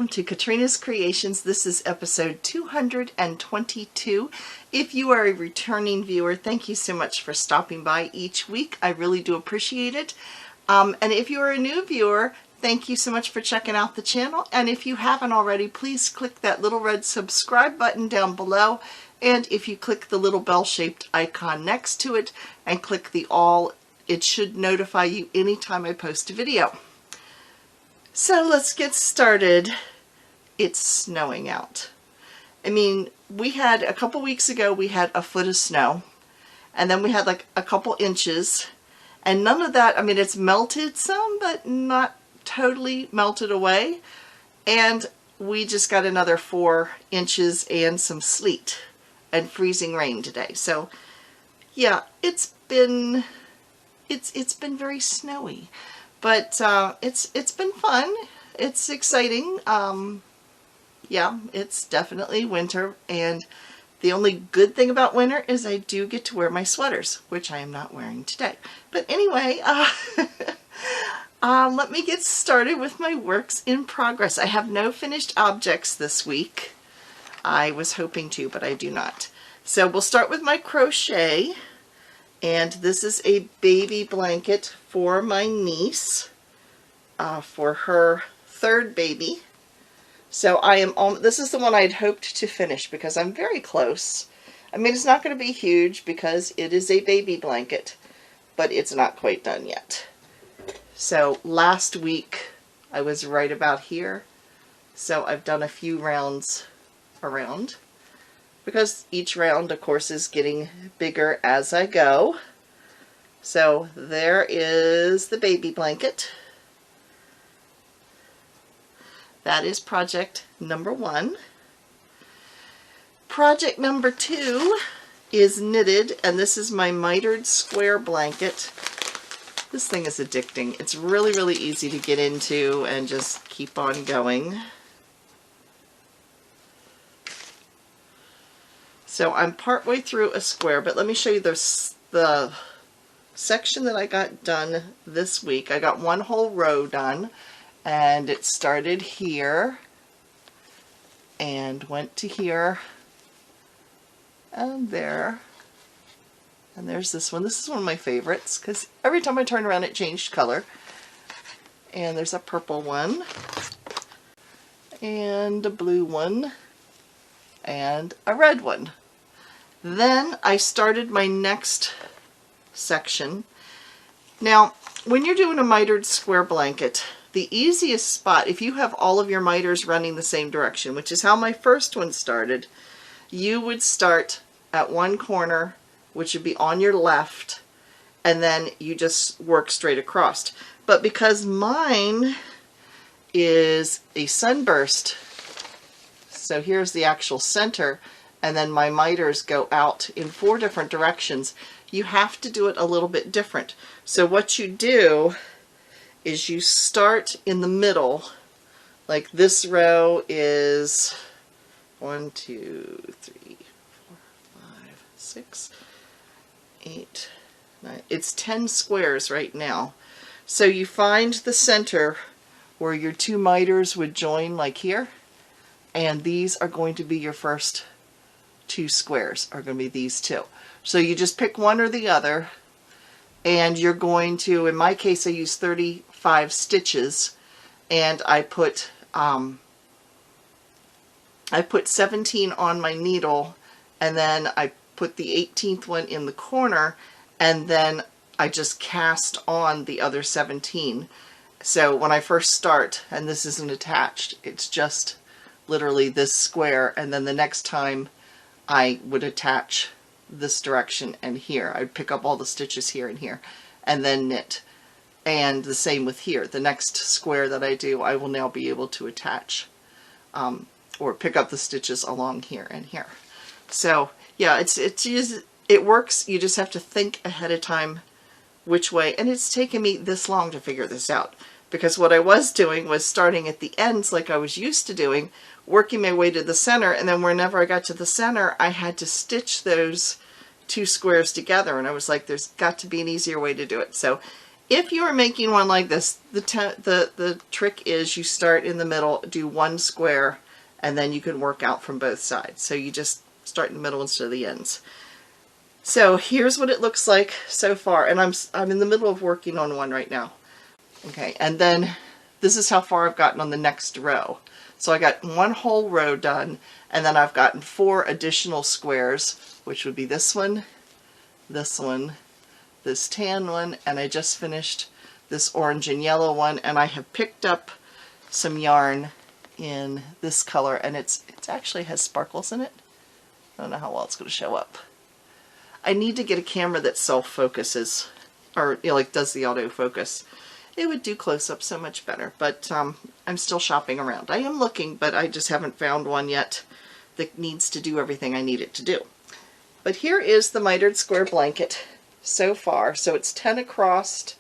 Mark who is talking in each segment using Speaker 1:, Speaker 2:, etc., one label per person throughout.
Speaker 1: welcome to Katrina's Creations. This is episode 222. If you are a returning viewer, thank you so much for stopping by each week. I really do appreciate it. And if you are a new viewer, thank you so much for checking out the channel. And if you haven't already, please click that little red subscribe button down below. And if you click the little bell-shaped icon next to it and click the all, it should notify you anytime I post a video. So let's get started. It's snowing out. I mean, we had a couple weeks ago, we had a foot of snow, and then we had like a couple inches, and none of that, I mean, it's melted some, but not totally melted away. And we just got another 4 inches and some sleet and freezing rain today. So yeah, it's been very snowy. But it's been fun. It's exciting. Yeah, it's definitely winter, and the only good thing about winter is I do get to wear my sweaters, which I am not wearing today. But anyway, let me get started with my works in progress. I have no finished objects this week. I was hoping to, but I do not. So we'll start with my crochet. And this is a baby blanket for my niece, for her 3rd baby. So this is the one I'd hoped to finish because I'm very close. I mean, it's not going to be huge because it is a baby blanket, but it's not quite done yet. So last week I was right about here. So I've done a few rounds around, because each round, of course, is getting bigger as I go. So there is the baby blanket. That is project number 1. Project number 2 is knitted, and this is my mitered square blanket. This thing is addicting. It's really, really easy to get into and just keep on going. So I'm partway through a square, but let me show you the section that I got done this week. I got one whole row done, and it started here and went to here and there. And there's this one. This is one of my favorites because every time I turn around it changed color. And there's a purple one and a blue one and a red one. Then I started my next section. Now, when you're doing a mitered square blanket, the easiest spot, if you have all of your miters running the same direction, which is how my first one started, you would start at one corner, which would be on your left, and then you just work straight across. But because mine is a sunburst, so here's the actual center, and then my miters go out in 4 different directions, you have to do it a little bit different. So what you do is you start in the middle, like this row is 1, 2, 3, 4, 5, 6, 8, 9. It's 10 squares right now. So you find the center where your 2 miters would join, like here, and these are going to be your first 2 squares, are going to be these 2. So you just pick one or the other, and you're going to, in my case, I use 35 stitches, and I put 17 on my needle, and then I put the 18th one in the corner, and then I just cast on the other 17. So when I first start, and this isn't attached, it's just literally this square, and then the next time I would attach this direction and here. I'd pick up all the stitches here and here and then knit. And the same with here. The next square that I do, I will now be able to attach or pick up the stitches along here and here. So yeah, it works. You just have to think ahead of time which way. And it's taken me this long to figure this out, because what I was doing was starting at the ends like I was used to doing, working my way to the center, and then whenever I got to the center, I had to stitch those 2 squares together, and I was like, there's got to be an easier way to do it. So If you are making one like this, the trick is you start in the middle, do one square, and then you can work out from both sides. So you just start in the middle instead of the ends. So here's what it looks like so far, and I'm in the middle of working on one right now. Okay, and then this is how far I've gotten on the next row. So I got one whole row done, and then I've gotten 4 additional squares, which would be this one, this tan one, and I just finished this orange and yellow one, and I have picked up some yarn in this color, and it actually has sparkles in it. I don't know how well it's going to show up. I need to get a camera that self-focuses, or like does the autofocus. It would do close-up so much better, but I'm still shopping around. I am looking, but I just haven't found one yet that needs to do everything I need it to do. But here is the mitered square blanket so far. So it's 10 across,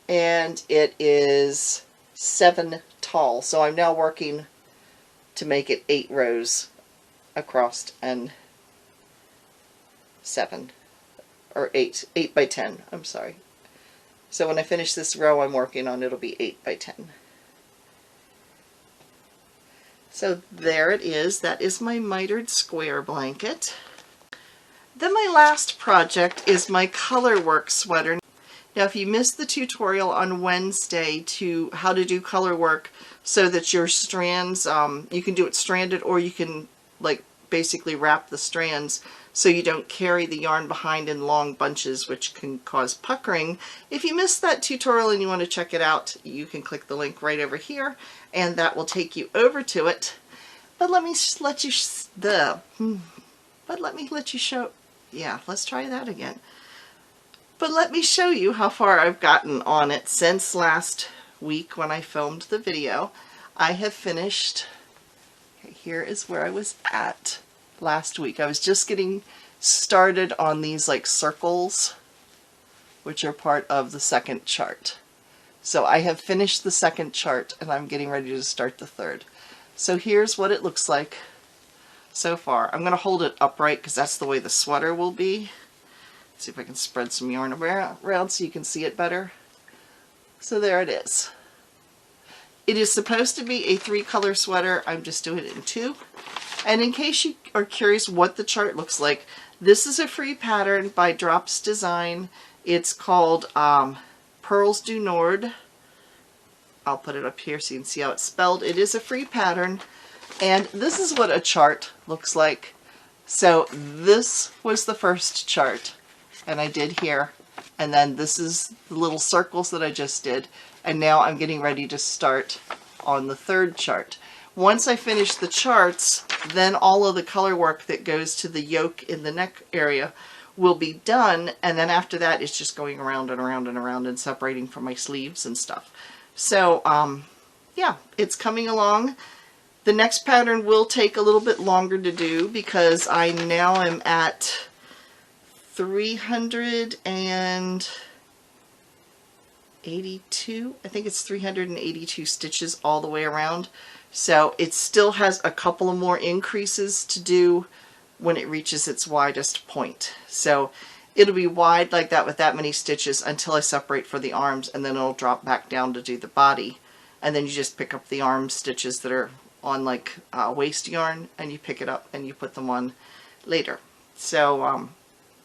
Speaker 1: and it is 7 tall. So I'm now working to make it 8 rows across and 7, or 8 by 10, I'm sorry. So when I finish this row I'm working on, it'll be 8 by 10. So there it is. That is my mitered square blanket. Then my last project is my colorwork sweater. Now if you missed the tutorial on Wednesday to how to do colorwork so that your strands, you can do it stranded, or you can like basically wrap the strands so you don't carry the yarn behind in long bunches, which can cause puckering. If you missed that tutorial and you want to check it out, you can click the link right over here and that will take you over to it. But let me let you show, yeah, let's try that again. But let me show you how far I've gotten on it since last week when I filmed the video. I have finished, okay, here is where I was at last week. I was just getting started on these like circles, which are part of the second chart. So I have finished the second chart and I'm getting ready to start the third. So here's what it looks like so far. I'm going to hold it upright because that's the way the sweater will be. Let's see if I can spread some yarn around so you can see it better. So there it is. It is supposed to be a 3-color sweater. I'm just doing it in 2. And in case you are curious what the chart looks like, this is a free pattern by Drops Design. It's called Pearls du Nord. I'll put it up here so you can see how it's spelled. It is a free pattern, and this is what a chart looks like. So this was the first chart, and I did here, and then this is the little circles that I just did, and now I'm getting ready to start on the third chart. Once I finish the charts, then all of the color work that goes to the yoke in the neck area will be done, and then after that it's just going around and around and around and separating from my sleeves and stuff. So yeah, it's coming along. The next pattern will take a little bit longer to do because I now am at 382, I think it's 382 stitches all the way around. So it still has a couple of more increases to do when it reaches its widest point. So it'll be wide like that with that many stitches until I separate for the arms, and then it'll drop back down to do the body. And then you just pick up the arm stitches that are on like waist yarn, and you pick it up and you put them on later. So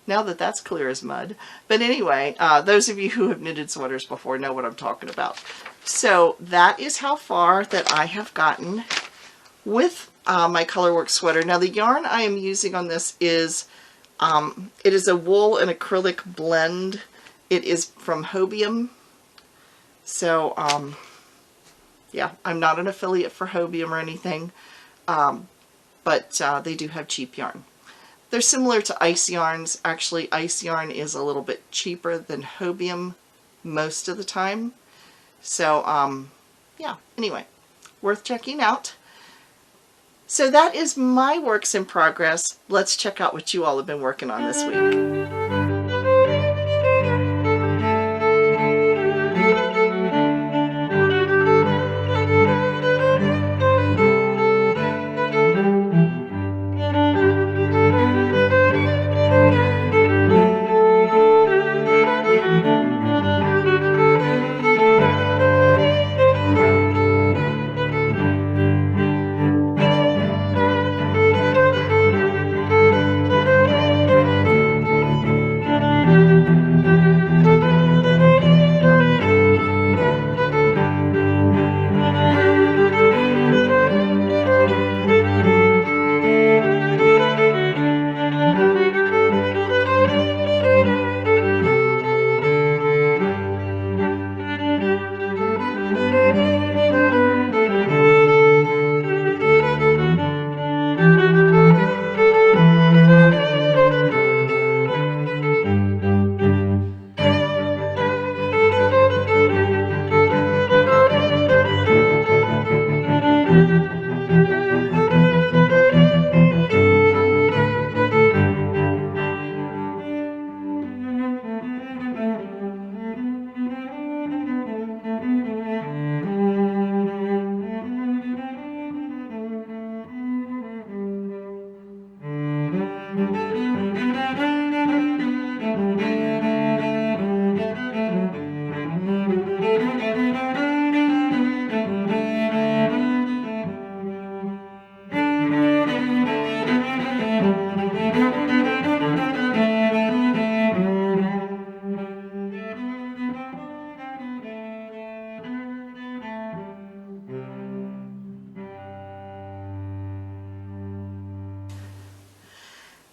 Speaker 1: now that that's clear as mud. But anyway, those of you who have knitted sweaters before know what I'm talking about. So that is how far that I have gotten with my colorwork sweater. Now the yarn I am using on this is, it is a wool and acrylic blend. It is from Hobium. So yeah, I'm not an affiliate for Hobium or anything, but they do have cheap yarn. They're similar to ice yarns. Actually, ice yarn is a little bit cheaper than Hobium most of the time. So yeah, anyway, worth checking out. So that is my works in progress. Let's check out what you all have been working on this week.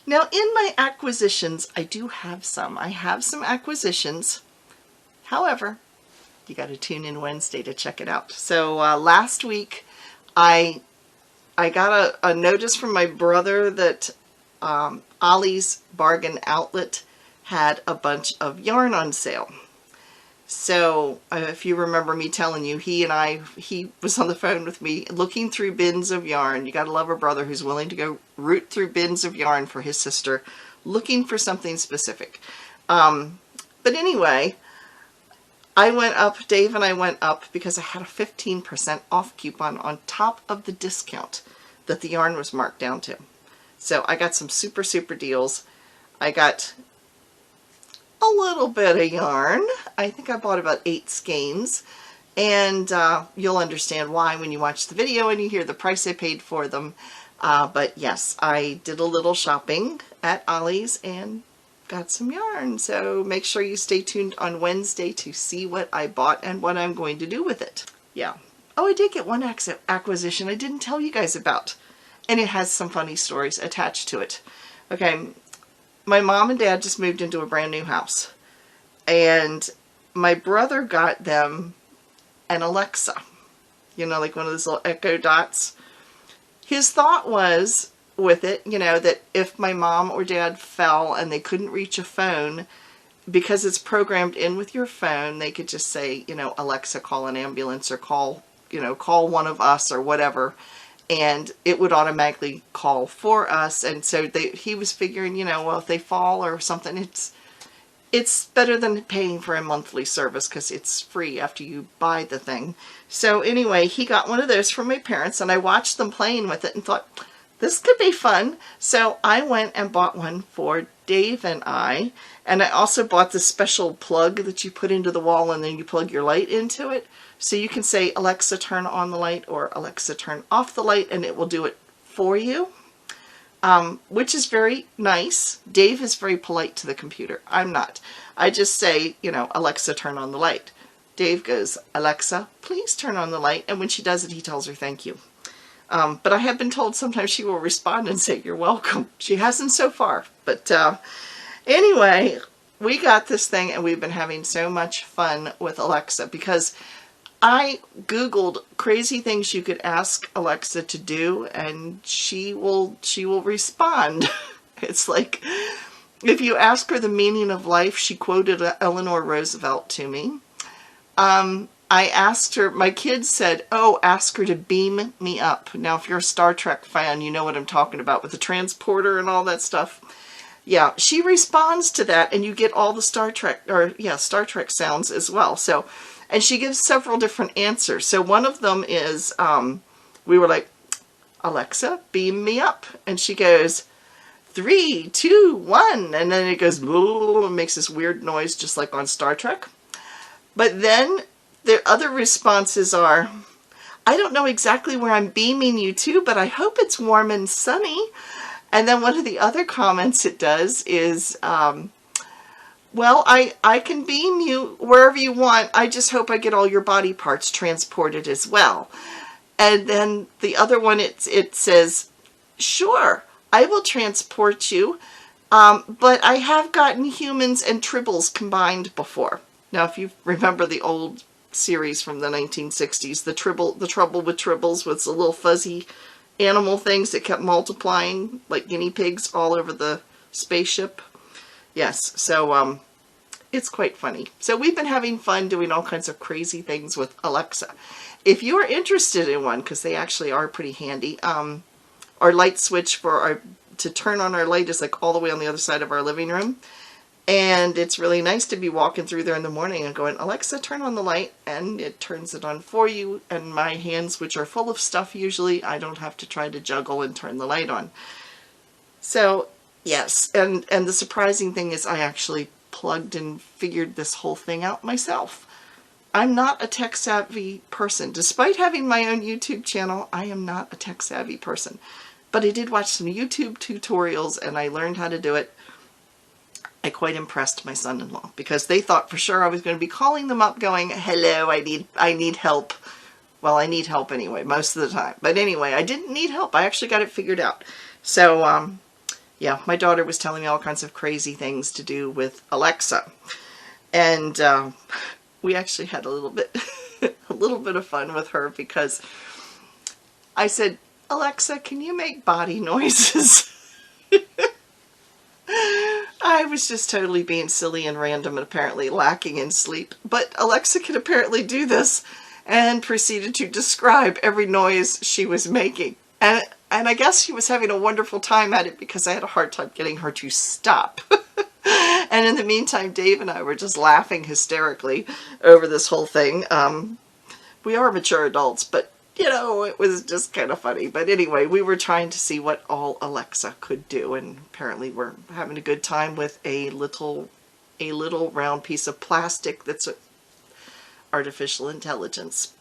Speaker 1: Now in my acquisitions, I do have some. I have some acquisitions. However, you got to tune in Wednesday to check it out. So last week, I got a notice from my brother that Ollie's Bargain Outlet had a bunch of yarn on sale. So if you remember me telling you, he was on the phone with me looking through bins of yarn. You gotta love a brother who's willing to go root through bins of yarn for his sister, looking for something specific. But anyway, Dave and I went up because I had a 15% off coupon on top of the discount that the yarn was marked down to. So I got some super, super deals. I got a little bit of yarn. I think I bought about 8 skeins, and you'll understand why when you watch the video and you hear the price I paid for them. But yes, I did a little shopping at Ollie's and got some yarn. So make sure you stay tuned on Wednesday to see what I bought and what I'm going to do with it. Yeah. Oh, I did get one acquisition I didn't tell you guys about, and it has some funny stories attached to it. Okay. My mom and dad just moved into a brand new house, and my brother got them an Alexa, you know, like one of those little Echo Dots. His thought was with it, you know, that if my mom or dad fell and they couldn't reach a phone, because it's programmed in with your phone, they could just say, you know, Alexa, call an ambulance, or call one of us, or whatever. And it would automatically call for us. And so he was figuring, you know, well, if they fall or something, it's better than paying for a monthly service because it's free after you buy the thing. So anyway, he got one of those from my parents, and I watched them playing with it and thought, this could be fun. So I went and bought one for Dave and I also bought the special plug that you put into the wall and then you plug your light into it. So you can say, Alexa, turn on the light, or Alexa, turn off the light, and it will do it for you, which is very nice. Dave is very polite to the computer. I'm not. I just say, you know, Alexa, turn on the light. Dave goes, Alexa, please turn on the light. And when she does it, he tells her thank you. But I have been told sometimes she will respond and say, you're welcome. She hasn't so far. But anyway, we got this thing, and we've been having so much fun with Alexa because I Googled crazy things you could ask Alexa to do, and she will respond. It's like, if you ask her the meaning of life, she quoted Eleanor Roosevelt to me. I asked her, my kids said, oh, ask her to beam me up. Now, if you're a Star Trek fan, you know what I'm talking about with the transporter and all that stuff. Yeah, she responds to that, and you get all the Star Trek sounds as well. So, and she gives several different answers. So one of them is, we were like, Alexa, beam me up. And she goes, 3, 2, 1. And then it goes, and makes this weird noise just like on Star Trek. But then the other responses are, I don't know exactly where I'm beaming you to, but I hope it's warm and sunny. And then one of the other comments it does is, well, I can beam you wherever you want. I just hope I get all your body parts transported as well. And then the other one, it says, sure, I will transport you, but I have gotten humans and tribbles combined before. Now, if you remember the old series from the 1960s, the Trouble with Tribbles was the little fuzzy animal things that kept multiplying like guinea pigs all over the spaceship. Yes, so it's quite funny. So we've been having fun doing all kinds of crazy things with Alexa. If you are interested in one, because they actually are pretty handy, our light switch to turn on our light is like all the way on the other side of our living room. And it's really nice to be walking through there in the morning and going, Alexa, turn on the light, and it turns it on for you. And my hands, which are full of stuff usually, I don't have to try to juggle and turn the light on. So, yes, and the surprising thing is I actually plugged and figured this whole thing out myself. I'm not a tech-savvy person. Despite having my own YouTube channel, I am not a tech-savvy person. But I did watch some YouTube tutorials, and I learned how to do it. I quite impressed my son-in-law because they thought for sure I was going to be calling them up going, hello, I need help. Well, I need help anyway, most of the time. But anyway, I didn't need help. I actually got it figured out. So, yeah, my daughter was telling me all kinds of crazy things to do with Alexa. And we actually had a little bit a little bit of fun with her because I said, Alexa, can you make body noises? I was just totally being silly and random and apparently lacking in sleep. But Alexa could apparently do this and proceeded to describe every noise she was making. And I guess she was having a wonderful time at it because I had a hard time getting her to stop. And in the meantime, Dave and I were just laughing hysterically over this whole thing. We are mature adults, but you know, it was just kind of funny. But anyway, we were trying to see what all Alexa could do, and apparently we're having a good time with a little round piece of plastic that's artificial intelligence.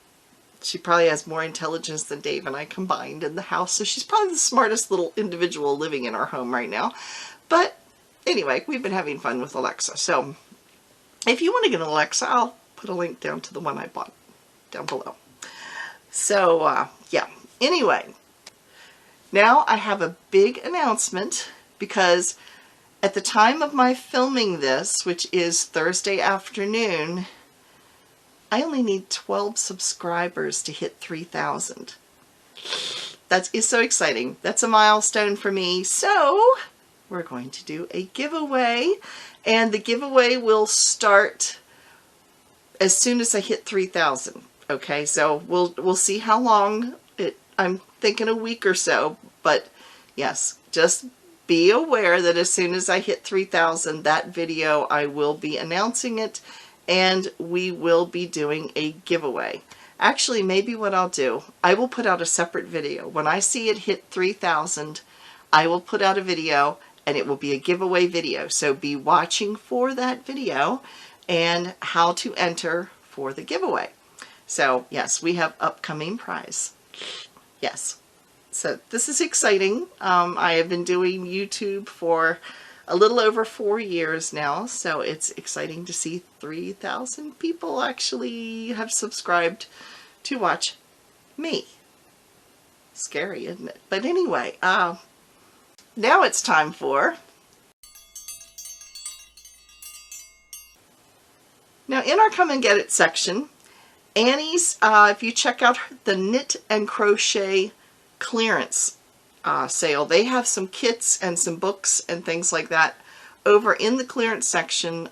Speaker 1: She probably has more intelligence than Dave and I combined in the house, so she's probably the smartest little individual living in our home right now. But anyway, we've been having fun with Alexa. So if you want to get an Alexa, I'll put a link down to the one I bought down below. So yeah, anyway, now I have a big announcement because at the time of my filming this, which is Thursday afternoon, I only need 12 subscribers to hit 3,000. That is so exciting. That's a milestone for me. So we're going to do a giveaway, and the giveaway will start as soon as I hit 3,000. Okay, so we'll see how long I'm thinking a week or so, but yes, just be aware that as soon as I hit 3,000, that video, I will be announcing it, and we will be doing a giveaway. Actually, maybe what I'll do, I will put out a separate video. When I see it hit 3,000, I will put out a video, and it will be a giveaway video. So be watching for that video and how to enter for the giveaway. So yes, we have upcoming prize. Yes. So this is exciting. I have been doing YouTube for a little over 4 years now, so it's exciting to see 3,000 people actually have subscribed to watch me. Scary, isn't it? But anyway, now it's time for... Now in our Come and Get It section, Annie's, if you check out the Knit and Crochet clearance sale, they have some kits and some books and things like that over in the clearance section,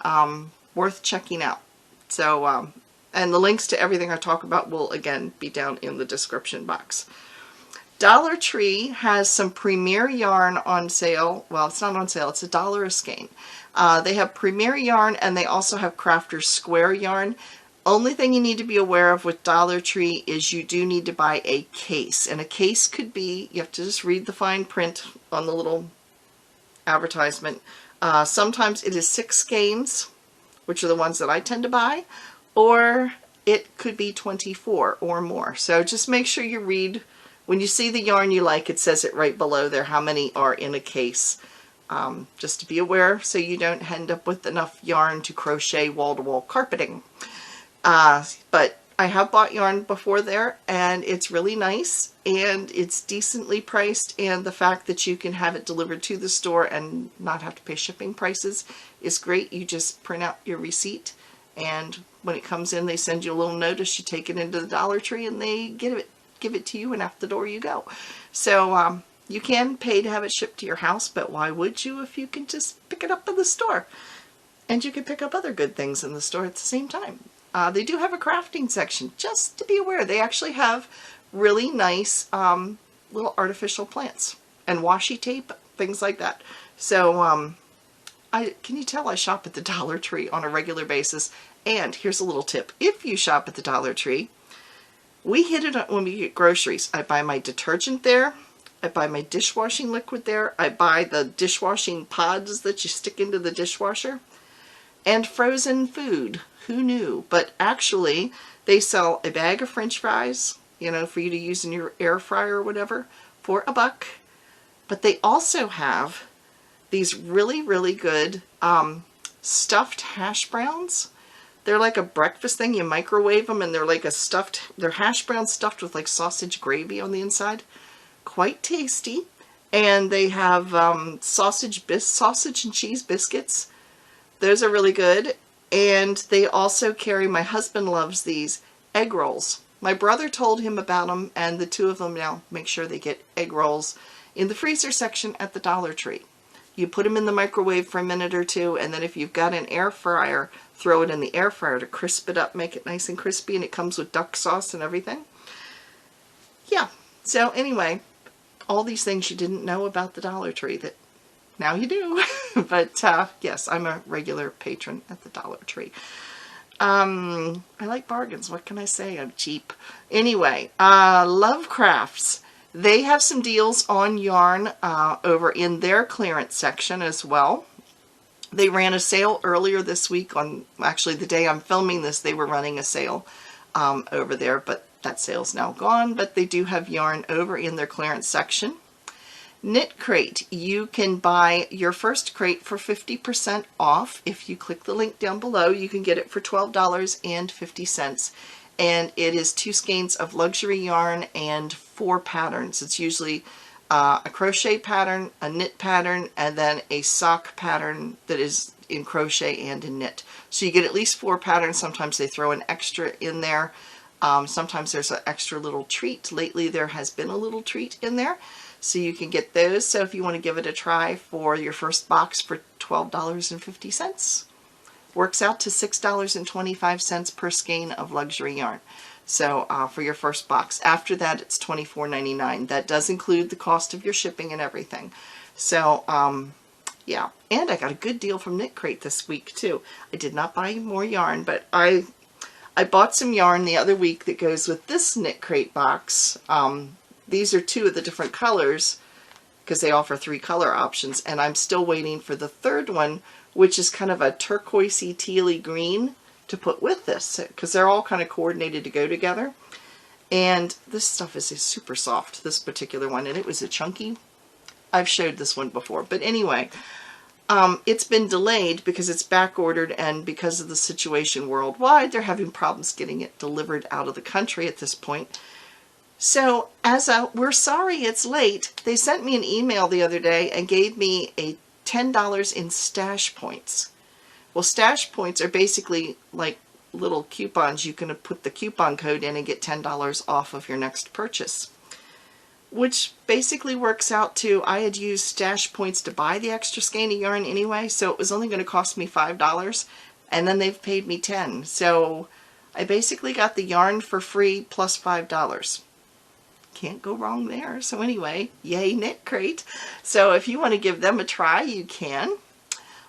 Speaker 1: worth checking out. So, and the links to everything I talk about will again be down in the description box. Dollar Tree has some Premier yarn on sale. Well, it's not on sale, it's $1 a skein. They have Premier yarn and they also have Crafter's Square yarn. Only thing you need to be aware of with Dollar Tree is you do need to buy a case. And a case could be, you have to just read the fine print on the little advertisement. Sometimes it is 6 skeins, which are the ones that I tend to buy, or it could be 24 or more. So just make sure you read, when you see the yarn you like, it says it right below there how many are in a case. Just to be aware so you don't end up with enough yarn to crochet wall-to-wall carpeting. But I have bought yarn before there, and it's really nice, and it's decently priced, and the fact that you can have it delivered to the store and not have to pay shipping prices is great. You just print out your receipt, and when it comes in, they send you a little notice. You take it into the Dollar Tree, and they give it to you, and out the door you go. So you can pay to have it shipped to your house, but why would you if you can just pick it up in the store? And you can pick up other good things in the store at the same time. They do have a crafting section, just to be aware. They actually have really nice little artificial plants and washi tape, things like that. So can you tell I shop at the Dollar Tree on a regular basis? And here's a little tip. If you shop at the Dollar Tree, we hit it when we get groceries. I buy my detergent there. I buy my dishwashing liquid there. I buy the dishwashing pods that you stick into the dishwasher. And frozen food. Who knew? But actually, they sell a bag of French fries, you know, for you to use in your air fryer or whatever, for $1. But they also have these really, really good stuffed hash browns. They're like a breakfast thing. You microwave them, and they're like they're hash browns stuffed with like sausage gravy on the inside. Quite tasty. And they have sausage and cheese biscuits. Those are really good. And they also carry, my husband loves these, egg rolls. My brother told him about them, and the two of them now make sure they get egg rolls in the freezer section at the Dollar Tree. You put them in the microwave for a minute or two, and then if you've got an air fryer, throw it in the air fryer to crisp it up, make it nice and crispy, and it comes with duck sauce and everything. Yeah, so anyway, all these things you didn't know about the Dollar Tree that now you do. But yes, I'm a regular patron at the Dollar Tree. I like bargains. What can I say? I'm cheap. Anyway, Lovecrafts. They have some deals on yarn over in their clearance section as well. They ran a sale earlier this week on, actually the day I'm filming this, they were running a sale over there, but that sale's now gone. But they do have yarn over in their clearance section. Knit Crate. You can buy your first crate for 50% off. If you click the link down below, you can get it for $12.50. And it is 2 skeins of luxury yarn and 4 patterns. It's usually a crochet pattern, a knit pattern, and then a sock pattern that is in crochet and in knit. So you get at least 4 patterns. Sometimes they throw an extra in there. Sometimes there's an extra little treat. Lately there has been a little treat in there. So you can get those. So if you want to give it a try for your first box for $12.50. Works out to $6.25 per skein of luxury yarn. So for your first box. After that, it's $24.99. That does include the cost of your shipping and everything. So yeah, and I got a good deal from Knit Crate this week too. I did not buy more yarn, but I bought some yarn the other week that goes with this Knit Crate box. These are 2 of the different colors because they offer 3 color options, and I'm still waiting for the third one, which is kind of a turquoisey tealy green to put with this, because they're all kind of coordinated to go together. And this stuff is super soft, this particular one, and it was a chunky. I've showed this one before, but anyway, it's been delayed because it's back ordered, and because of the situation worldwide, they're having problems getting it delivered out of the country at this point. So as we're sorry it's late, they sent me an email the other day and gave me a $10 in stash points. Well, stash points are basically like little coupons. You can put the coupon code in and get $10 off of your next purchase, which basically works out to, I had used stash points to buy the extra skein of yarn anyway, so it was only going to cost me $5, and then they've paid me $10. So I basically got the yarn for free plus $5. Can't go wrong there. So anyway, yay Knit Crate. So if you want to give them a try, you can.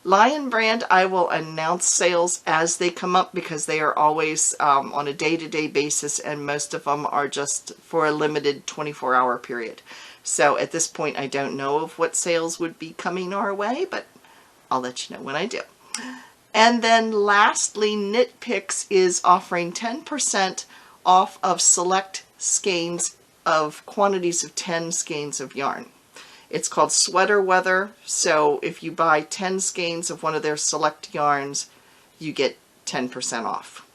Speaker 1: Lion Brand, I will announce sales as they come up because they are always on a day-to-day basis, and most of them are just for a limited 24-hour period. So at this point, I don't know of what sales would be coming our way, but I'll let you know when I do. And then lastly, Knit Picks is offering 10% off of select skeins of quantities of 10 skeins of yarn. It's called Sweater Weather, so if you buy 10 skeins of one of their select yarns, you get 10% off.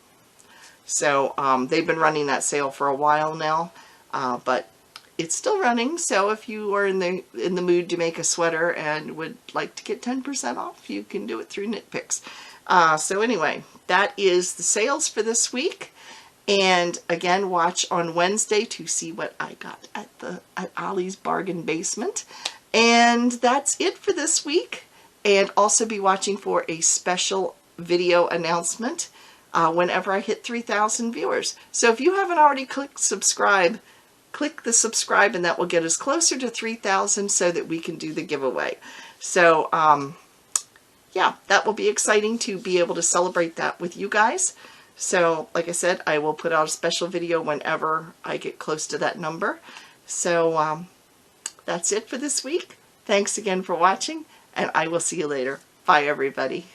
Speaker 1: So they've been running that sale for a while now, but it's still running, so if you are in the mood to make a sweater and would like to get 10% off, you can do it through Knit Picks. So anyway, that is the sales for this week. And again, watch on Wednesday to see what I got at Ollie's Bargain Basement. And that's it for this week. And also be watching for a special video announcement whenever I hit 3,000 viewers. So if you haven't already clicked subscribe, click the subscribe, and that will get us closer to 3,000 so that we can do the giveaway. So yeah, that will be exciting to be able to celebrate that with you guys. So, like I said, I will put out a special video whenever I get close to that number. So, that's it for this week. Thanks again for watching, and I will see you later. Bye, everybody.